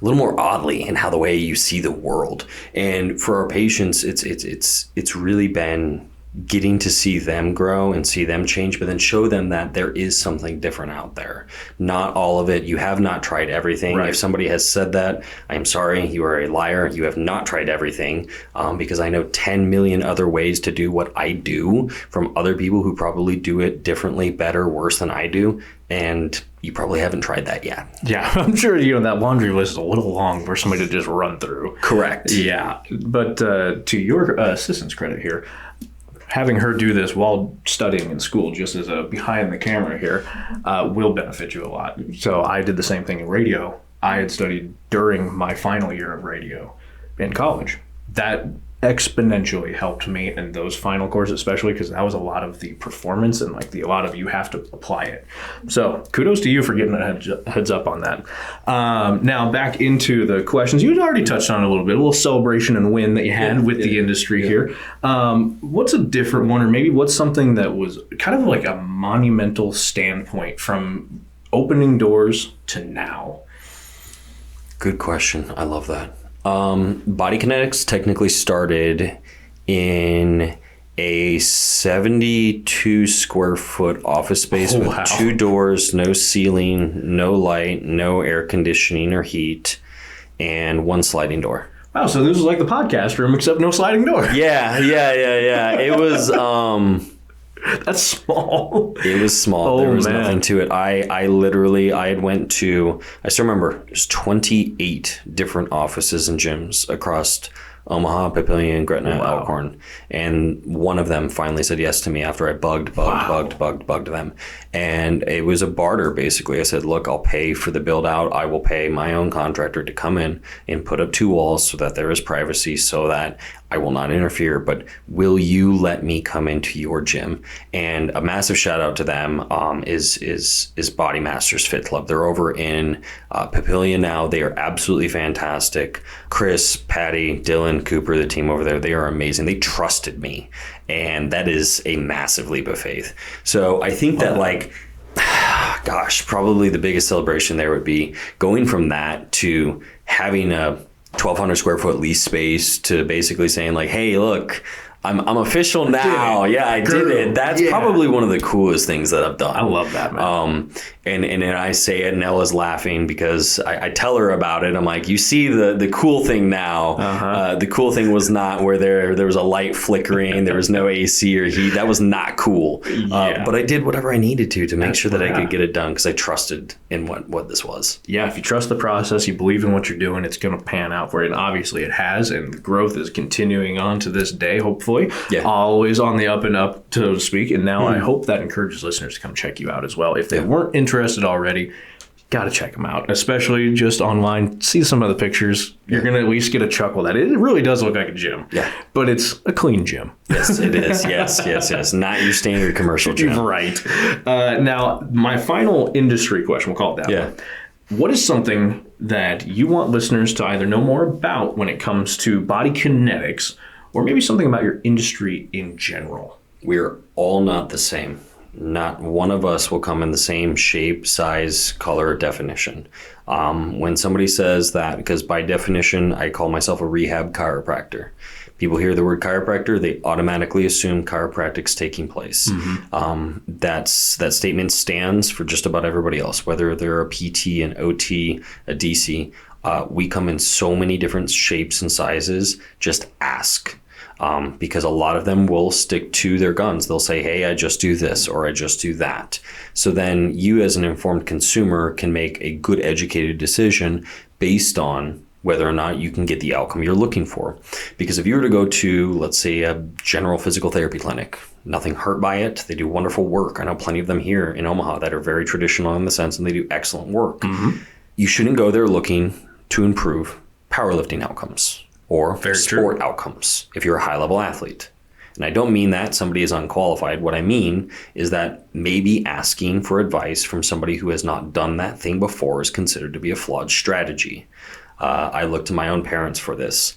more oddly in how the way you see the world. And for our patients, it's really been getting to see them grow and see them change, but then show them that there is something different out there. Not all of it. You have not tried everything. Right. If somebody has said that, I am sorry, you are a liar. You have not tried everything, because I know 10 million other ways to do what I do from other people who probably do it differently, better, worse than I do. And you probably haven't tried that yet. Yeah, I'm sure that laundry list is a little long for somebody to just run through. Correct. Yeah, but to your assistant's credit here, having her do this while studying in school, just as a behind the camera here, will benefit you a lot. So I did the same thing in radio. I had studied during my final year of radio in college. That exponentially helped me in those final courses, especially because that was a lot of the performance and like a lot of you have to apply it. So kudos to you for getting a heads up on that. Now back into the questions. You had already touched on it a little celebration and win that you had with the industry here. What's a different one, or maybe what's something that was kind of like a monumental standpoint from opening doors to now? Good question. I love that. BodyKinetix technically started in a 72 square foot office space with 2 doors, no ceiling, no light, no air conditioning or heat, and 1 sliding door. Wow, so this is like the podcast room except no sliding door. Yeah. It was that's small. It was small. There was nothing to it. I still remember there's 28 different offices and gyms across Omaha, Papillion, Gretna, Elkhorn. And one of them finally said yes to me after I bugged them. And it was a barter, basically. I said, look, I'll pay for the build out. I will pay my own contractor to come in and put up 2 walls so that there is privacy, so that I will not interfere, but will you let me come into your gym? And a massive shout out to them is Body Masters Fit Club. They're over in Papillion now. They are absolutely fantastic. Chris, Patty, Dylan, Cooper, the team over there, they are amazing. They trusted me, and that is a massive leap of faith. So I think that probably the biggest celebration there would be going from that to having a 1,200 square foot lease space to basically saying like, hey, look, I'm official now. I did it. That's probably one of the coolest things that I've done. I love that, man. And I say it, and Ella's laughing because I tell her about it. I'm like, you see the cool thing now. The cool thing was not where there was a light flickering. There was no AC or heat. That was not cool. But I did whatever I needed to make sure that I could get it done because I trusted in what this was. Yeah, if you trust the process, you believe in what you're doing, it's going to pan out for you. And obviously it has, and the growth is continuing on to this day, hopefully. Always on the up and up, so to speak. And now I hope that encourages listeners to come check you out as well. If they weren't interested already, got to check them out, especially just online. See some of the pictures. You're going to at least get a chuckle at it. It really does look like a gym, but it's a clean gym. Yes, it is. Yes. Not your standard commercial gym. Right. Now, my final industry question, we'll call it that one. What is something that you want listeners to either know more about when it comes to BodyKinetix, or maybe something about your industry in general? We're all not the same. Not one of us will come in the same shape, size, color, definition. When somebody says that, because by definition, I call myself a rehab chiropractor. People hear the word chiropractor, they automatically assume chiropractic's taking place. That statement stands for just about everybody else, whether they're a PT, an OT, a DC. We come in so many different shapes and sizes. Just ask. Because a lot of them will stick to their guns. They'll say, hey, I just do this or I just do that. So then you as an informed consumer can make a good educated decision based on whether or not you can get the outcome you're looking for. Because if you were to go to, let's say, a general physical therapy clinic, nothing hurt by it. They do wonderful work. I know plenty of them here in Omaha that are very traditional in the sense, and they do excellent work. You shouldn't go there looking to improve powerlifting outcomes or sport outcomes if you're a high-level athlete. And I don't mean that somebody is unqualified. What I mean is that maybe asking for advice from somebody who has not done that thing before is considered to be a flawed strategy. I look to my own parents for this.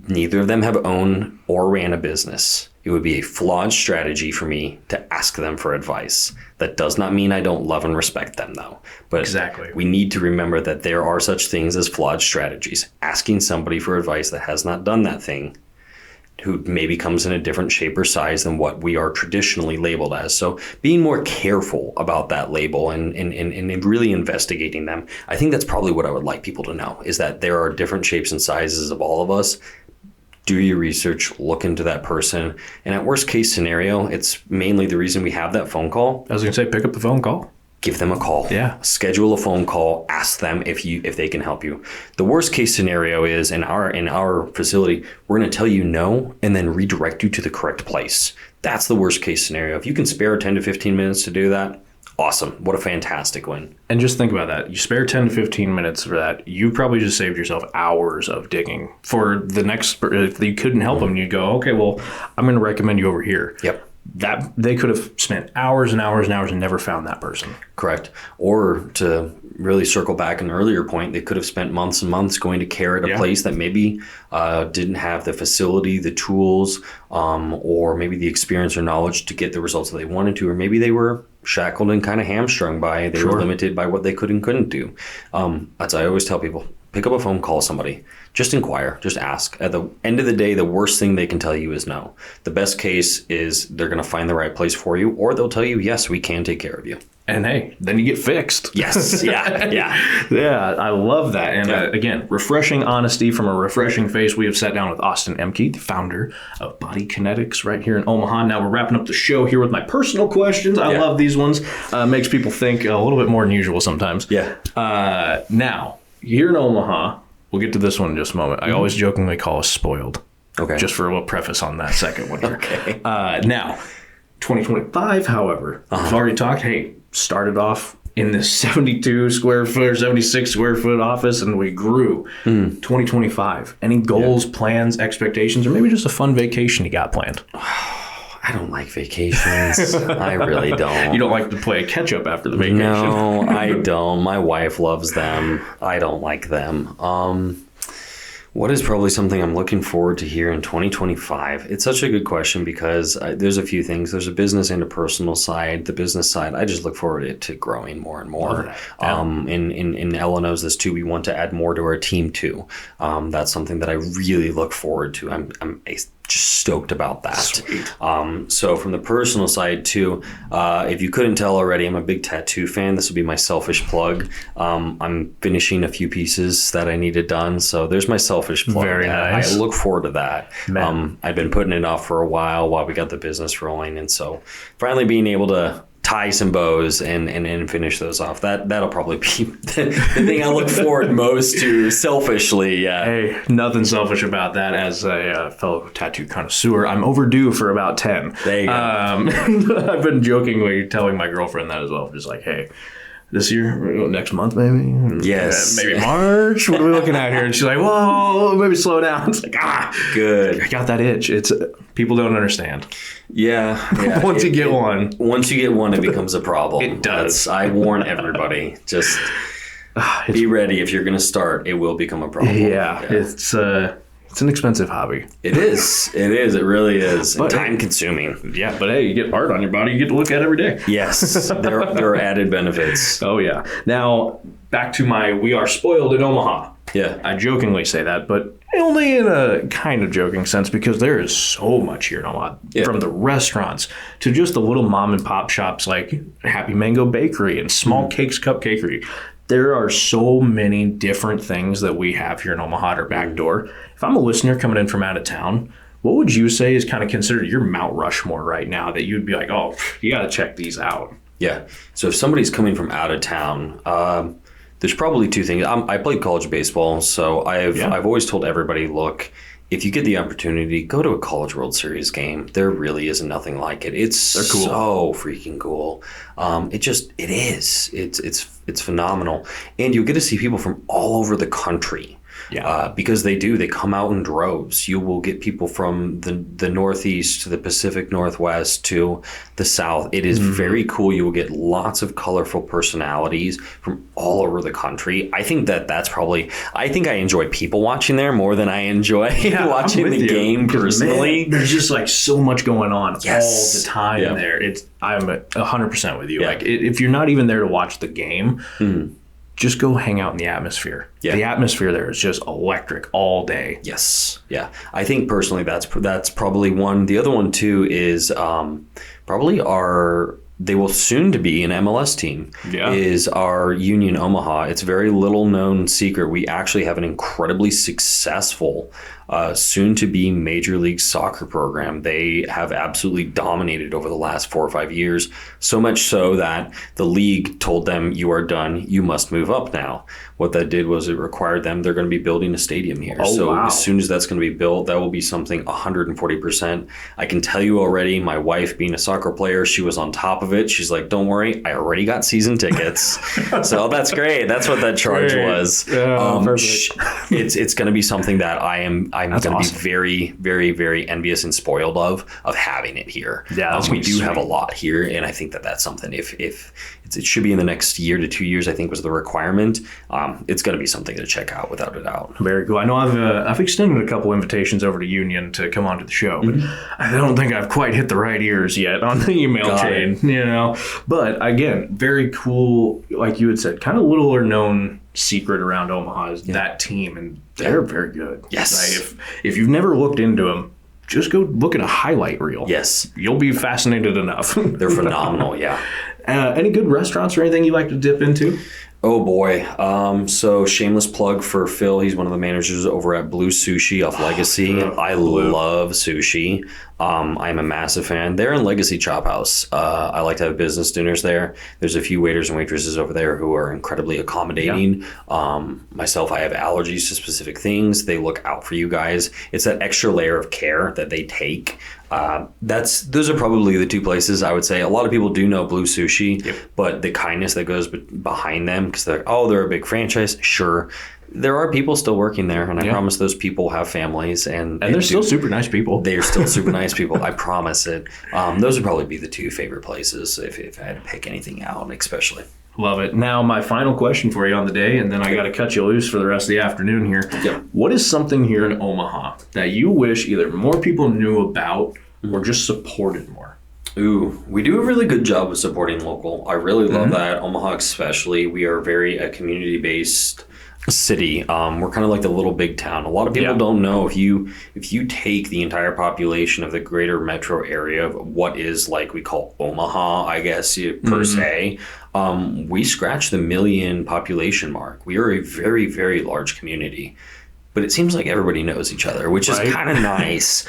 Neither of them have owned or ran a business. It would be a flawed strategy for me to ask them for advice. That does not mean I don't love and respect them, though. But we need to remember that there are such things as flawed strategies. Asking somebody for advice that has not done that thing, who maybe comes in a different shape or size than what we are traditionally labeled as. So being more careful about that label and really investigating them. I think that's probably what I would like people to know, is that there are different shapes and sizes of all of us. Do your research, look into that person. And at worst case scenario, it's mainly the reason we have that phone call. I was going to say, pick up the phone call. Give them a call. Schedule a phone call. Ask them if they can help you. The worst case scenario is in our facility, we're going to tell you no and then redirect you to the correct place. That's the worst case scenario. If you can spare 10 to 15 minutes to do that, awesome. What a fantastic win. And just think about that. You spare 10 to 15 minutes for that. You probably just saved yourself hours of digging for the next. If you couldn't help them, you'd go, okay, well, I'm going to recommend you over here. Yep. That they could have spent hours and hours and hours and never found that person. Correct. Or to really circle back an earlier point, they could have spent months and months going to care at a place that maybe didn't have the facility, the tools, or maybe the experience or knowledge to get the results that they wanted to, or maybe they were shackled and kind of hamstrung by, they were limited by what they could and couldn't do. As I always tell people, pick up a phone, call somebody. Just inquire. Just ask. At the end of the day, the worst thing they can tell you is no. The best case is they're going to find the right place for you, or they'll tell you, yes, we can take care of you. And hey, then you get fixed. Yes. Yeah. I love that. And again, refreshing honesty from a refreshing face. We have sat down with Austin Ehmke, the founder of BodyKinetix right here in Omaha. Now we're wrapping up the show here with my personal questions. I love these ones. Makes people think a little bit more than usual sometimes. Yeah. Now, here in Omaha, we'll get to this one in just a moment. I always jokingly call us spoiled. Okay. Just for a little preface on that second one here. Okay. Now, 2025, however, we've already talked, started off in this 72 square foot or 76 square foot office, and we grew. 2025, any goals, plans, expectations, or maybe just a fun vacation you got planned? I don't like vacations. I really don't. You don't like to play catch up after the vacation? No, I don't. My wife loves them. I don't like them. What is probably something I'm looking forward to here in 2025? It's such a good question because there's a few things. There's a business and a personal side. The business side, I just look forward to growing more and more. And Ella knows this too. We want to add more to our team too. That's something that I really look forward to. I'm just stoked about that. Sweet. So from the personal side too, if you couldn't tell already, I'm a big tattoo fan. This will be my selfish plug. I'm finishing a few pieces that I needed done. So there's my selfish plug. Very nice. I look forward to that. I've been putting it off for a while we got the business rolling. And so finally being able to tie some bows and finish those off. That'll probably be the thing I look forward most to selfishly. Yeah. Hey, nothing selfish about that. As a fellow tattoo connoisseur, I'm overdue for about 10. There you go. I've been jokingly telling my girlfriend that as well. Just like, hey, this year, next month maybe? Yes. Maybe March? What are we looking at here? And she's like, whoa, maybe slow down. It's like, good. I got that itch. It's people don't understand. Yeah. Once you get one. Once you get one, it becomes a problem. It does. I warn everybody. Just be ready. If you're going to start, it will become a problem. Yeah. It's an expensive hobby. It is. It really is. But time consuming. Yeah, but hey, you get art on your body you get to look at every day. Yes. There are added benefits. Oh, yeah. Now, back to my we are spoiled in Omaha. Yeah. I jokingly say that, but only in a kind of joking sense because there is so much here in Omaha. Yeah. From the restaurants to just the little mom and pop shops like Happy Mango Bakery and Small Cakes Cupcakery. There are so many different things that we have here in Omaha at our back door. If I'm a listener coming in from out of town, what would you say is kind of considered your Mount Rushmore right now that you'd be like, oh, you got to check these out? Yeah. So if somebody's coming from out of town, there's probably two things. I played college baseball, so I've always told everybody, look, if you get the opportunity, go to a College World Series game. There really is nothing like it. They're cool. So freaking cool. It is. It's phenomenal. And you'll get to see people from all over the country. Yeah. Because they come out in droves. You will get people from the Northeast to the Pacific Northwest to the South. It is very cool. You will get lots of colorful personalities from all over the country. I think I enjoy people watching there more than I enjoy watching the game personally. Man, there's just like so much going on all the time there. I'm 100% with you. Yeah. Like if you're not even there to watch the game, just go hang out in the atmosphere. Yeah. The atmosphere there is just electric all day. Yes. Yeah. I think personally that's probably one. The other one too is probably our they will soon to be an MLS team, is our Union Omaha. It's a very little known secret. We actually have an incredibly successful soon to be Major League Soccer program. They have absolutely dominated over the last 4 or 5 years, so much so that the league told them, you are done, you must move up now. What that did was it required them, they're going to be building a stadium here. As soon as that's going to be built, that will be something 140%. I can tell you already, my wife being a soccer player, she was on top of it. She's like, don't worry, I already got season tickets. So that's great. That's what that charge was. It's going to be something that I'm going to be very, very, very envious and spoiled of having it here. Yeah, we do have a lot here, and I think that that's something. If it should be in the next year to 2 years, I think was the requirement. It's going to be something to check out without a doubt. Very cool. I know I've extended a couple invitations over to Union to come onto the show, but I don't think I've quite hit the right ears yet on the email chain. But again, very cool. Like you had said, kind of little or known secret around Omaha is that team, and they're very good. Yes. Like if you've never looked into them, just go look at a highlight reel. Yes. You'll be fascinated enough. They're phenomenal, yeah. Any good restaurants or anything you like to dip into? Oh boy. So shameless plug for Phil. He's one of the managers over at Blue Sushi off Legacy. I love sushi. I'm a massive fan. They're in Legacy Chop House. I like to have business dinners there. There's a few waiters and waitresses over there who are incredibly accommodating. Myself, I have allergies to specific things. They look out for you guys. It's that extra layer of care that they take. Those are probably the two places I would say. A lot of people do know Blue Sushi, but the kindness that goes behind them, because they're a big franchise. Sure, there are people still working there, and I promise those people have families, and they're still super nice people. They're still super nice people. I promise it. Those would probably be the two favorite places if I had to pick anything out, especially. Love it. Now, my final question for you on the day, and then I got to cut you loose for the rest of the afternoon here. Yep. What is something here in Omaha that you wish either more people knew about or just supported more? Ooh, we do a really good job of supporting local. I really love that. Omaha especially. We are very community-based city. We're kind of like the little big town. A lot of people don't know, if you take the entire population of the greater metro area of what is like we call Omaha, I guess per se, we scratch the 1 million population mark. We are a very, very large community. But it seems like everybody knows each other, which is kind of nice.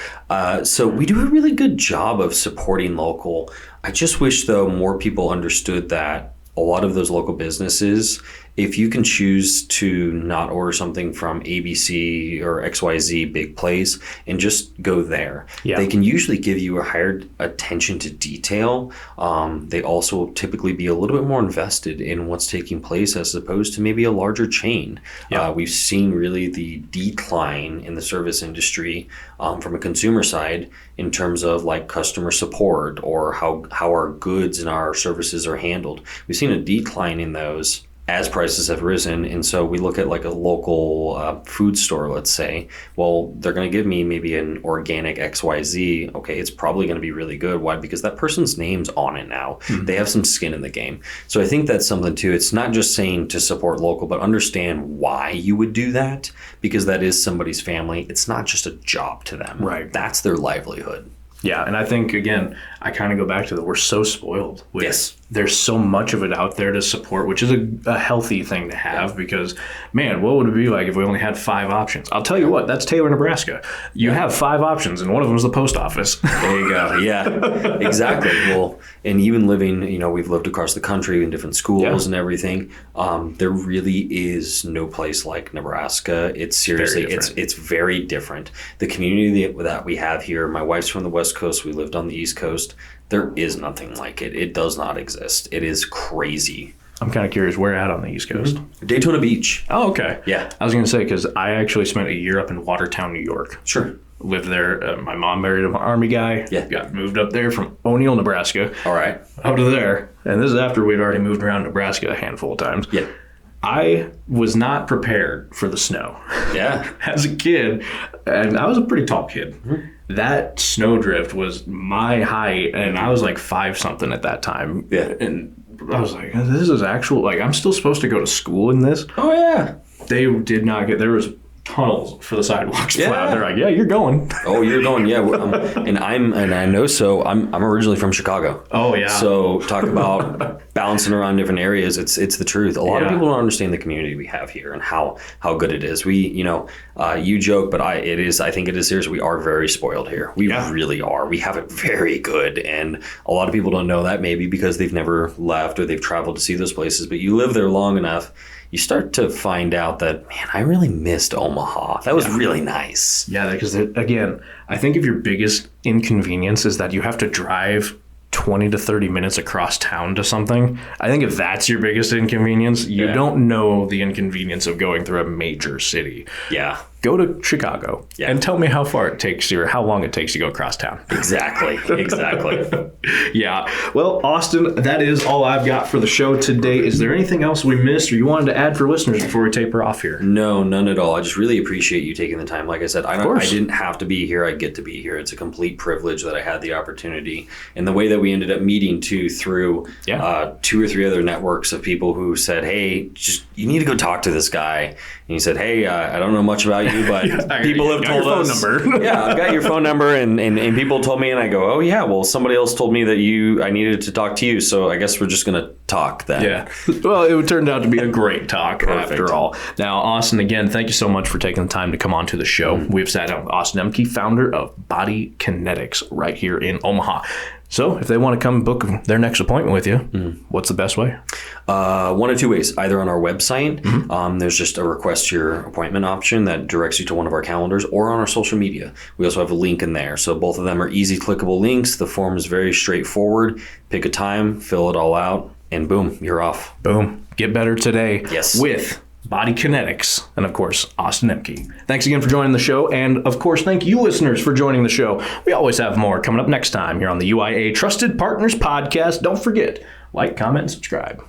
So we do a really good job of supporting local. I just wish, though, more people understood that a lot of those local businesses, if you can choose to not order something from ABC or XYZ big place and just go there, they can usually give you a higher attention to detail. They also typically be a little bit more invested in what's taking place as opposed to maybe a larger chain. We've seen really the decline in the service industry from a consumer side in terms of like customer support or how our goods and our services are handled. We've seen a decline in those as prices have risen. And so we look at like a local food store, let's say, well, they're going to give me maybe an organic XYZ. Okay, it's probably going to be really good. Why? Because that person's name's on it now. They have some skin in the game. So I think that's something too. It's not just saying to support local, but understand why you would do that, because that is somebody's family. It's not just a job to them. Right. That's their livelihood. Yeah, and I think, again, I kind of go back to we're so spoiled with there's so much of it out there to support, which is a healthy thing to have because, man, what would it be like if we only had 5 options? I'll tell you what, that's Taylor, Nebraska. You have 5 options, and one of them is the post office. There you go. Yeah, exactly. Well, and even living, we've lived across the country in different schools and everything. There really is no place like Nebraska. It's seriously, it's very different. The community that we have here, my wife's from the West Coast. We lived on the East Coast. There is nothing like it. It does not exist. It is crazy. I'm kind of curious, where at on the East Coast? Daytona Beach. Oh, okay. Yeah. I was going to say, because I actually spent a year up in Watertown, New York. Sure. Lived there. My mom married an Army guy. Yeah. Got moved up there from O'Neill, Nebraska. All right. Up to there. And this is after we'd already moved around Nebraska a handful of times. Yeah. I was not prepared for the snow. Yeah. As a kid, and I was a pretty tall kid. That snowdrift was my height, and I was like 5-something at that time. Yeah. And I was like, this is actual, like, I'm still supposed to go to school in this? Oh, yeah. They did not get, there was tunnels for the sidewalks Yeah. plowed. They're like, yeah, you're going. Oh, you're going, yeah. And I know so. I'm originally from Chicago. Oh, yeah. So talk about bouncing around different areas. It's the truth. A lot of people don't understand the community we have here and how good it is. We, you joke, but I think it is serious. We are very spoiled here. We really are. We have it very good, and a lot of people don't know that, maybe because they've never left or they've traveled to see those places. But you live there long enough, you start to find out that, man, I really missed Omaha. That was really nice. Yeah, because again, I think if your biggest inconvenience is that you have to drive 20 to 30 minutes across town to something, I think if that's your biggest inconvenience, you don't know the inconvenience of going through a major city. Yeah. Go to Chicago and tell me how far it takes you or how long it takes to go across town. Exactly. Yeah. Well, Austin, that is all I've got for the show today. Is there anything else we missed or you wanted to add for listeners before we taper off here? No, none at all. I just really appreciate you taking the time. Like I said, I didn't have to be here. I get to be here. It's a complete privilege that I had the opportunity. And the way that we ended up meeting too, through 2 or 3 other networks of people who said, hey, you need to go talk to this guy. And he said, hey, I don't know much about you, but people have told us. Phone number. Yeah, I've got your phone number, and people told me, and I go, oh yeah, well, somebody else told me that I needed to talk to you, so I guess we're just gonna talk then. Yeah. Well, it turned out to be a great talk after all. Now, Austin, again, thank you so much for taking the time to come on to the show. We've sat down with Austin Ehmke, founder of BodyKinetix, right here in Omaha. So if they want to come book their next appointment with you, what's the best way? One of two ways. Either on our website, there's just a request your appointment option that directs you to one of our calendars, or on our social media. We also have a link in there. So both of them are easy clickable links. The form is very straightforward. Pick a time, fill it all out, and boom, you're off. Boom. Get better today with BodyKinetix, and of course, Austin Ehmke. Thanks again for joining the show, and of course, thank you listeners for joining the show. We always have more coming up next time here on the UIA Trusted Partners Podcast. Don't forget, like, comment, and subscribe.